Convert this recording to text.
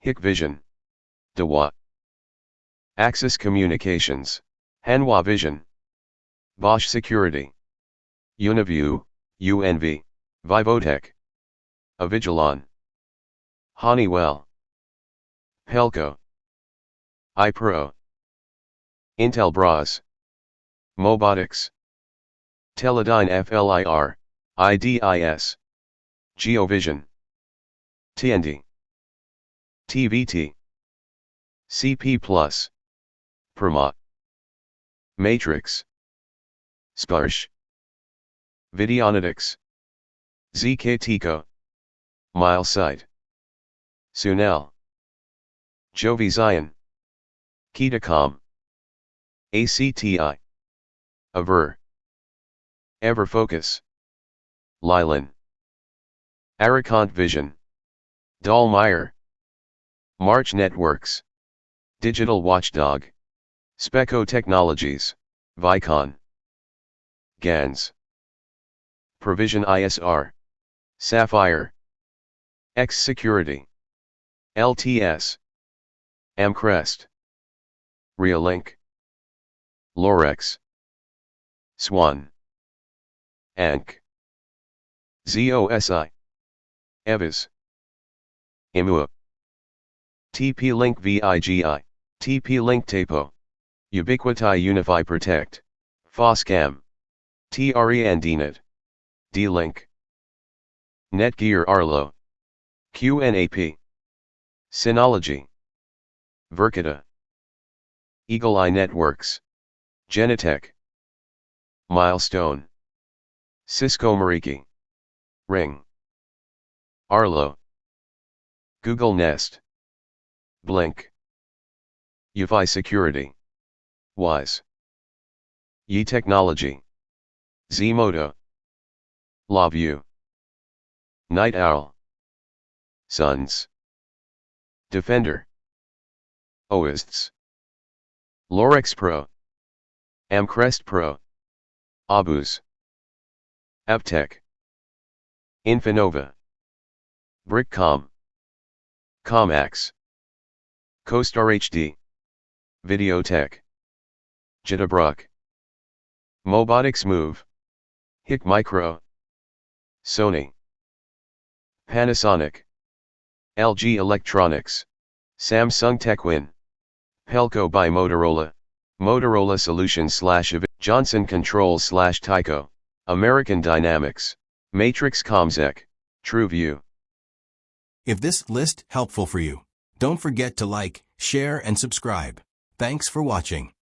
Guide.Hikvision. Dahua. Axis Communications. Hanwha Vision. Bosch Security. Uniview, UNV. Vivotech. Avigilon. Honeywell. Pelco. iPro. Intel Bras. Mobotics. Teledyne FLIR, IDIS. GeoVision. TND. TVT. CP Plus. Perma. Matrix. Sparsh. Videonetics. ZKTeco. Milesight. Sunel. Jovi Zion. Kitacom. ACTI. Aver. Everfocus. Leyland. Aricant Vision. Dallmeyer. March Networks. Digital Watchdog. Speco Technologies. Vicon. GANS. Provision-ISR. Sapphire. X Security. LTS. Amcrest. Reolink. Lorex. Swan. Ank. ZOSI. Evis. Imua. TP-Link VIGI, TP-Link Tapo. Ubiquiti Unify Protect. Foscam. TRENDNet. D-Link. Netgear Arlo. QNAP. Synology. Verkita. Eagle Eye Networks. Genetech. Milestone. Cisco Mariki. Ring. Arlo. Google Nest. Blink. UFI Security. Wise. Yi Technology. Zmoto. LawView. Night Owl. Suns. Defender. Oists. Lorex Pro. Amcrest Pro. Abus. Avtech. Infinova. Brickcom. Comax. CoStar HD. Videotech. Jitterbrook. Mobotics Move. Hic Micro. Sony. Panasonic. LG Electronics. Samsung TechWin. Pelco by Motorola. Motorola Solutions / Johnson Controls / Tyco. American Dynamics. Matrix Comsec. TrueView. If this list helpful for you, don't forget to like, share and subscribe. Thanks for watching.